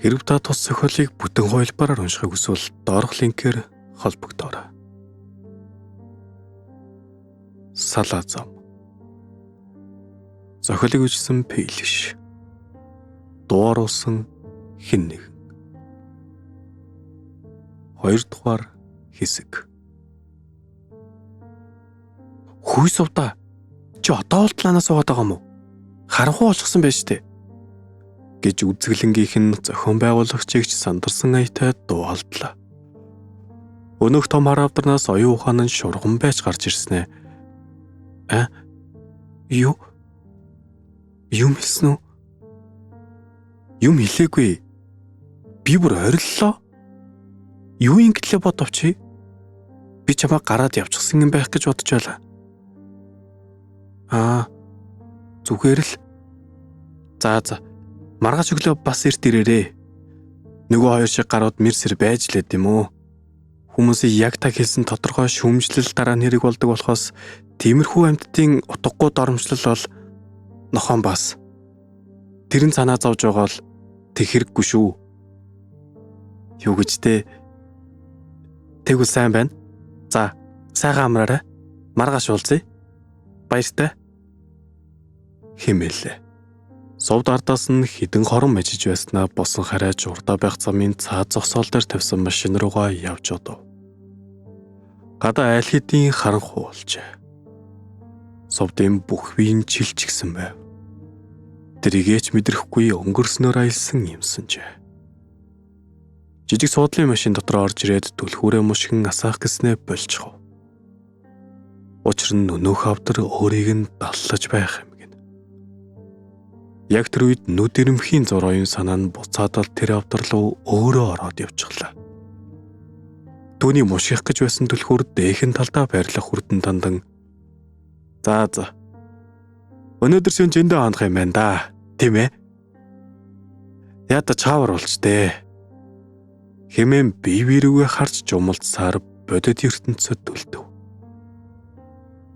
Хэрв та тус зохиолыг бүтэн хувилбараар уншихыг хүсвэл доорх линкээр холбогдоорой. Салаа зам. Зохиолыг бичсэн Пейлиш. Дууруулсан хэн нэгэн. 2 дугаар хэсэг. Хүй сувда. Чи одоо л планаас суугаад байгаа юм уу? Харанхуй болчихсон байж тээ гэж үзэглэнгийнх нь зохион байгуулагчийг ч сандарсан аятай дууалдлаа. Өнөөх том харавдарнаас оюун ухаан нь шурган байж гарч ирсэн ээ. Юу хэлсэн үү? Юм хэлээгүй. Би бүр ориллоо. Юу ингэтлээ бодовч би чамаа гараад явчихсан юм байх гэж бодож байлаа. Зүгээр л. За. Маргааш өглөө бас эрт ирээрээ. Нөгөө хоёр шиг гарууд мэрсэр байж лээд юм уу? Хүмүүсийн яг та хэлсэн тодорхой шүүмжлэл дараа нь хэрэг болдог болохоос тиймэрхүү амьтдын утгагүй доромжлол бол нохон бас. Тэр нь санаа зовж байгаа л тэг хэрэггүй шүү. Юу гэж те? Тэгвэл сайн байна. За, сайхан амраарай. Маргааш уулзъя. Баяртай. Хэмээлээ. Сувд ардаас нь хідэн хорон мажиж байснаа босон харайж урдаа байх замын цаад зогсоол дээр тавьсан машин руугаа явж одов. Гадаа айл хэдийн харанхуй болжээ. Сувдын бүх биеийн чилчгсэн байв. Тэрийгээч мэдрэхгүй өнгөрснөөр аялсан юмсанжээ. Жижиг суудлын машин дотор орж ирээд түлхүүрээ мушгин асаах гэснээ болчихов. Учир нь өнөөх авдар өөрийг нь даллаж байх юм. Яг тэр үед нүд ирэмхийн зур оюун санаа нь буцаадал тэр авдар руу өөрөө ороод явчихлаа. Түүний мушгих гэж байсан түлхүүр дээхэн талдаа байрлах хүрдэн дандан За. Өнөөдөр шөнө зөндөө хандах юм байна да. Тийм ээ. Ята чавар болж дээ. Хэмээн бие рүүгээ харж жумалцсаар бодит ертөнцөд төлдөв.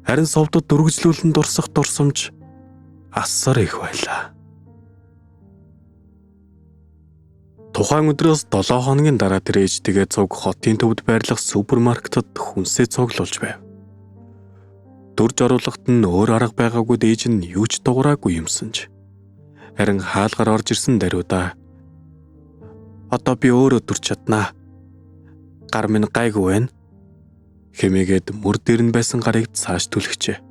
Харин сувдад дүргэжлүүлэн дурсах дурсамж асар их байлаа. Тухайн өдрөөс 7 хоногийн дараа тэр ээжтэйгээ цуг хотын төвд байрлах супермаркетад хүнсээ цуглуулж байв. Дүрж оруулахад нь өөр арга байгаагүй ээж нь юу ч дуураагүй юмсанж. Харин хаалгаар орж ирсэн даруйдаа одоо би өөрөө дүрч чаднаа. Гар минь гайгүй байна. Хэмээгээд мөр дээр нь байсан гарыг цааш түлхжээ.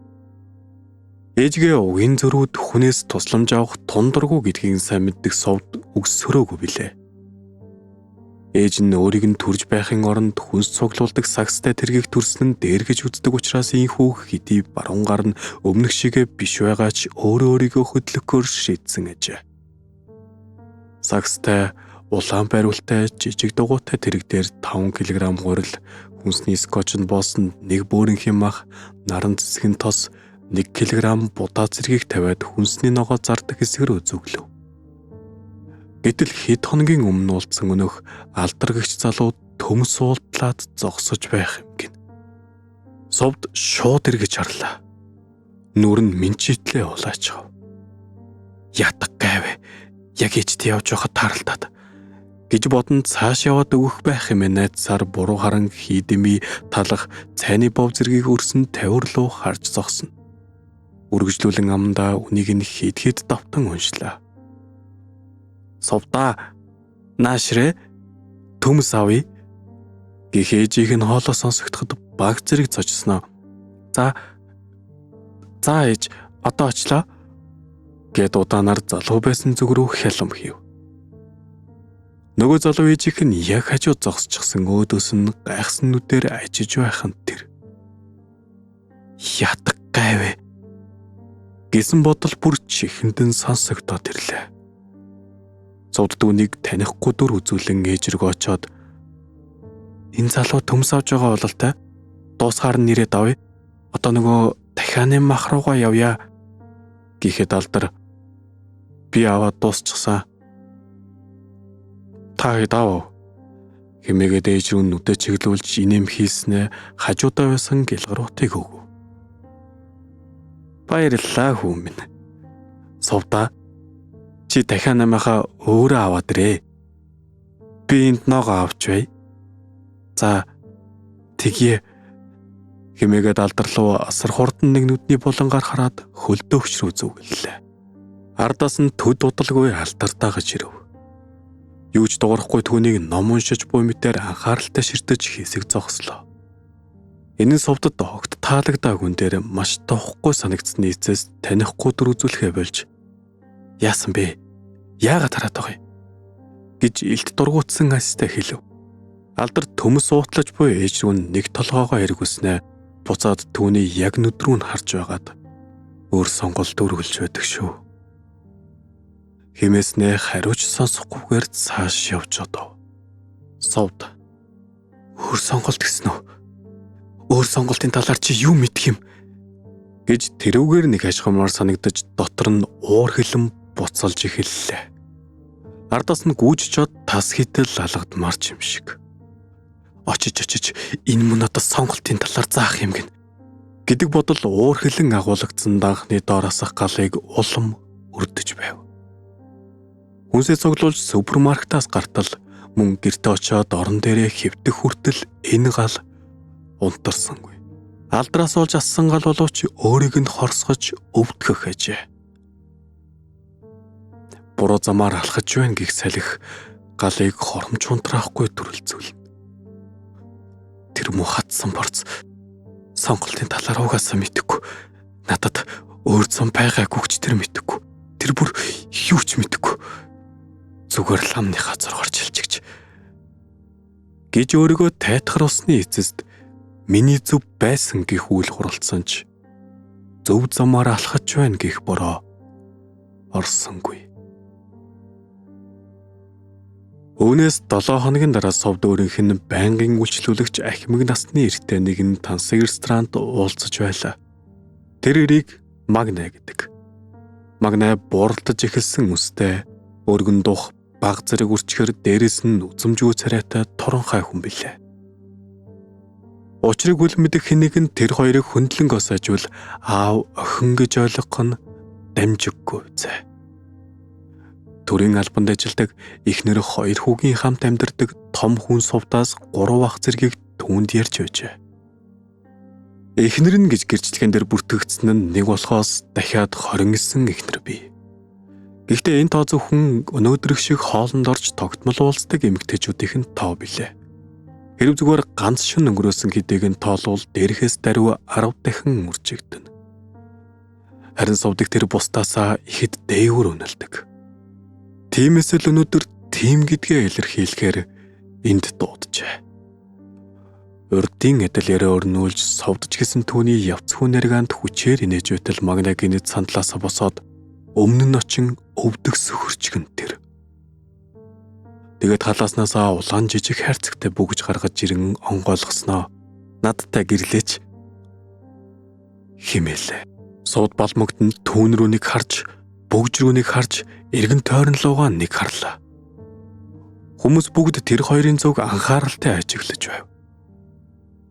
Ээжгээ угийн зөрүүд хүнээс тусламж авах тундургүй гэдгийг сайн мэддэг сувд өгсөрөөгүй билээ. Ээж нь өөрийг нь төрж байхын оронд хүнс цуглуулдаг сагстай тэргийг төрсөн нь дээргэж үздэг учраас ийхүү хэдий баруун гар нь өмнөх шигээ биш байгаа ч өөрийгөө хөдлөхөөр шийдсэн ажээ. Сагстай улаан бариултай жижиг дугуйтай тэрэг дээр 5 кг гурил, хүнсний скотч нь боосон 1 бөөрөнхийн мах, наран цэцгийн тос, 1 кг будаа зэргийг тавиад хүнсний ногоо зардаг хэсгэр үзүглэв. Гэтэл хэд хоногийн өмнө уулзсан өнөх алдаргагч залуу төмс уултлаад зогсож байх юм гин. Сувд шууд эргэж харлаа. Нүр нь минчитлээ улаачав. Ятг гайвэ. Яг ичтэй явж байхад таралтаад гэж бодон цааш яваад өгөх байх юм найдсаар буруу харан хийдэми талах цайны бов зэргийг өрсөн тавир руу харж зогсно. Үргэлжлүүлэн амдаа үнийг нь хэд давтан уншлаа. Сувда наашрэ төмс авъя гэх ээжийг нь хоолоо сонсогдоход баг зэрэг зочсноо. За ээж одоо очлоо гэд удаанаар залуу байсан зүг рүү хялам хийв. Нөгөө залуу ээжийнх нь яг хажууд зогсчихсан өөдөөс нь гайхсан нүдээр ажиж байхын тэр. Ятг гайвэ гэсэн бодол бүр чихэндэн сонсогдоод ирлээ. Сувд түүнийг танихгүй дүр үзүүлэн ээж рүү очоод энэ залуу төмс авж байгаа бололтой. Дуусгаар нь нэрээд авъя. Одоо нөгөө дахианы мах руугаа явъя гэхэд алдар би аваад дуусчихсан. Та хэд хэмээгээд ээж рүү нүдэ чиглүүлж инэм хийснээ хажуудаа байсан гэлгаруудыг өгөв. Баярлалаа хүү минь. Сувда чи дахиад намайхаа өөрөө аваад ирээ Би энд ногоо авч бай. За тэгье хэмээгээд алдар руу асар хурдан нэг нүдний булангаар хараад хөлдөөч рүү зүгэллээ. Ардаас нь төд удалгүй алдар дагаж ирэв. Юу ч дуурахгүй түүнийг ном уншиж буй мэтээр анхааралтай ширтэж хэсэг зогслоо. Энэ совдод огт таалагдаагүй дээр маш тоохгүй санагдсны эцэс танихгүй дүр үзүүлэхэ болж яасан бэ? Яагаад хараад байгаа юм? Гэж илт дургуутсан астай хэлв. Алдар төмөс уутлаж буй ээж рүү нэг толгоогоо эргүүлснэ буцаад түүний яг нүд рүү нь харж байгаад өөр сонголт өргөлж байдаг шүү. Хэмээснээ хариуч сонсохгүйгээр цааш явж одов. Совд. Өөр сонголт гэсэн үү? Өөр сонголтын талаар чи юу мэдх юм? Гэж тэрүүгээр нэг ашигмаар санагдаж дотор нь уур хилэн буцалж эхэллээ. Ардаас нь гүйжчод тас хитэл алгадмарч юм шиг. Очиж энэ мөн надад сонголтын талаар заах юм гин гэдэг бодол уур хилэн агуулгдсан данхны доороосох галыг улам өрдөж байв. Хүнсээ цуглуулж супермаркетаас гартал мөн гэрте очиод орон дээрээ хэвтэх хүртэл энэ гал унтарсангүй. Алдраас олж ассан гал боловч өөрийг нь хорсгож өвдгөх ажээ. Буруу замаар алхаж байна гих салхи галыг хоромч унтраахгүй төрөлцүүлнэ. Тэр муу хатсан борц сонголтын талаар угаасаа мэдэхгүй. Надад өөр зам байгаагүй ч тэр мэдэхгүй. Тэр бүр юу ч мэдэхгүй. Зүгээр ламны газар гарч хэлчихэж гэж өөрийгөө тайтгаруулсны эцэст миний зөв байсан гэх үйл хуралцсан ч зөв замаар алхаж байна гэх бороо орсонгүй. Үүнээс 7 хоногийн дараа совд өөрийнх нь байнгын үйлчлүүлэгч ахимаг насны эртний нэгэн тансаг ресторанд уулзаж байлаа. Тэр эрийг Магна гэдэг. Магна бууралтаж эхэлсэн үстэй өргөн дух баг зэрэг үрчгэр дээрэс нь үзэмжгүй царайтай торонхай хүн билээ. Учрыг үл мэдэх хэнийг нь тэр хоёрыг хөндлөн госоожвол аав охин гэж ойлгох нь дамжиггүй зэ. Төрийн албанд ажилладаг эхнэр хоёр хүүгийн хамт амьдардаг том хүн сувдаас 3 ах зэргийг түүнд ярьж байжээ. Эхнэр нь гэж гэрчлэгэн дээр бүртгэгдсэн нь нэг болохоос дахиад 29 эхнэр бий. Гэхдээ энэ тоо зөвхөн өнөөдрөх шиг хоолнд орж тогтмол уулздаг эмэгтэйчүүдийн тоо билээ. Хэрв зүгээр ганц шөнө өнгөрөөсөн хэдийг нь тоолвол дээрхээс даруй 10 дахин үржигдэнэ. Харин сувдаг тэр бусдаасаа ихэд дээгүүр үнэлдэг. Тиймээс л өнөөдөр тим гэдгээ илэрхийлэхээр энд дууджээ. Урдын эдэлээрээ өрнүүлж совдж гисэн түүний явц хүн нарганд хүчээр инээж байтал Магнаг гинэд сандлаасаа босоод өмнө нь очин өвдөх сөхөрчгөн тэр. Тэгээд халааснасаа улаан жижиг хайрцагтай бүгж гаргаж ирэн онгойлгосноо надтай гэрлээч химээлээ. Сууд балмогт нь түүн рүү нэг харж, бүгж рүү нэг харж, эргэн тойрон луугаа нэг харлаа. Хүмүүс бүгд тэр хоёрын зүг анхааралтай ажиглаж байв.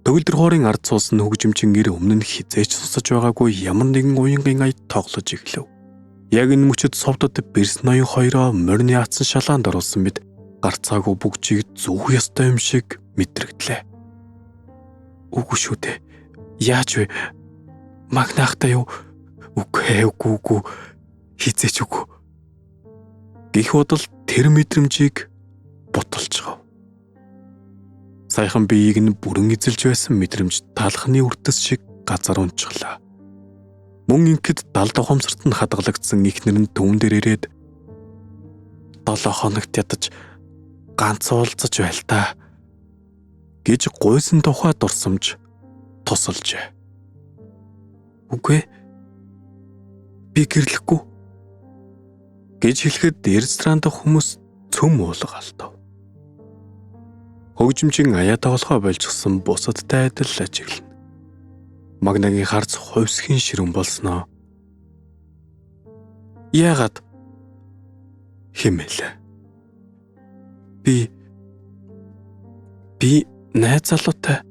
Төгөлдөр хоорын ард суус нь хөгжимчин гэр өмнө нь хизээч сусаж байгаагүй ямар нэгэн уянгын ая тоглож эхлэв. Яг энэ мөчөд совдод бэрс ноён хоёроо морины атсан шалаанд оруулсан мэд гарцаагүй бүгжийг зүөх ёстой юм шиг мэдрэгдлээ. Үгүй шүү дээ. Яаж вэ? Магнаахтай юу? Үгүй. Хизээч үгүй. Гэх бодол тэр мэдрэмжийг буталж гав. Саяхан биеийг нь бүрэн эзэлж байсан мэдрэмж талхны үрдэс шиг газар унчглаа. Мөн ингээд далд ухамсарт нь хадгалагдсан ихнэр нь түүн дээр ирээд 7 хоногт ядаж ганц уулзаж байл та гэж гуйсан тухай дурсамж тусалжээ. Үгүй би гэрлэхгүй гэж хэлэхэд ресторанд хүмүүс цөм уулгаалтав. Хөгжимчин аяа тоглохоо болжсэн бусадтай адил ажиглана. Магнагийн харц хувьсхийн ширүүн болсноо. Яагаад хэмээлээ. Би найз залуутай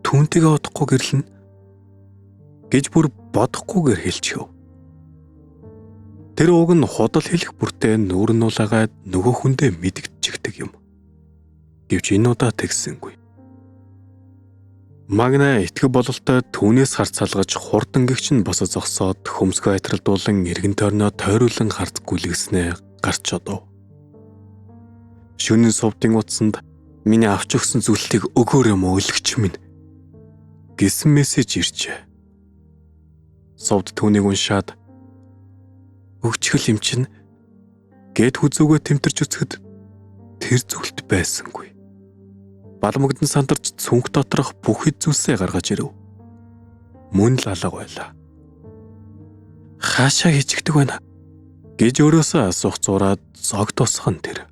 түүнтэйгээ удахгүй гэрлэн гэж бүр бодохгүйгээр хэлчихв. Тэр уг нь худал хэлэх бүртээ нүүр нуулаагаад нөгөө хүндээ мэдгдчихдэг юм. Гэвч энэ удаа тэгсэнгүй. Магна итгэв бололтой түүнээс харц салгаж хурдан гэгч нь босоо зогсоод хөмсгөө айтралдуулан эргэн тойрноо тойруулан харц гүлгэснээ гарч одов. Шөнийн сувдын утсанд миний авч өгсөн зүйлтийг өгөөрэй мөөлөгч минь гэсэн мессеж иржээ. Сувд түүнийг уншаад өгчгөл юм чинь гэд хүзүүгөө тэмтэрч үзэхэд тэр зүйлт байсангүй. Балмагдан сандарч цүнх доторх бүх хэд зүйлсээ гаргаж ирэв. Мөн л алга байлаа. Хаашаа хичгдэг байна гэж өөрөөсөө асуух зураад зог тусган тэр.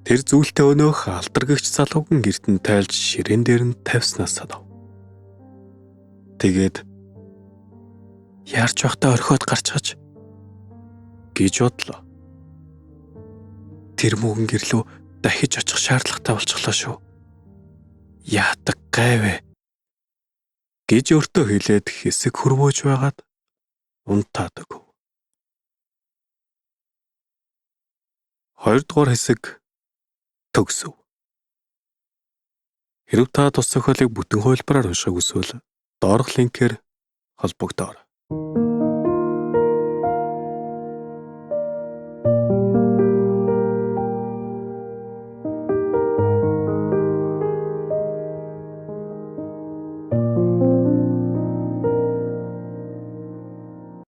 Тэр зүйлтээ өнөөх алтаргагч залууган гэртэн тайлж ширээн дээр нь тавьснаас адав. Тэгээд яарч байхдаа орхиод гарчгаж гэж бодлоо. Тэр мөгөн гэрлөө дахиж очих шаардлагатай болчихлоо шүү. Яатаг гайвэ гэж өөртөө хэлээд хэсэг хөрвөөж байгаад унтаадаг. 2 дугаар хэсэг төгсөв. Хэрв та тус зохиолыг бүтэн хувилбараар унших хүсвэл доорх линкээр холбогдоор.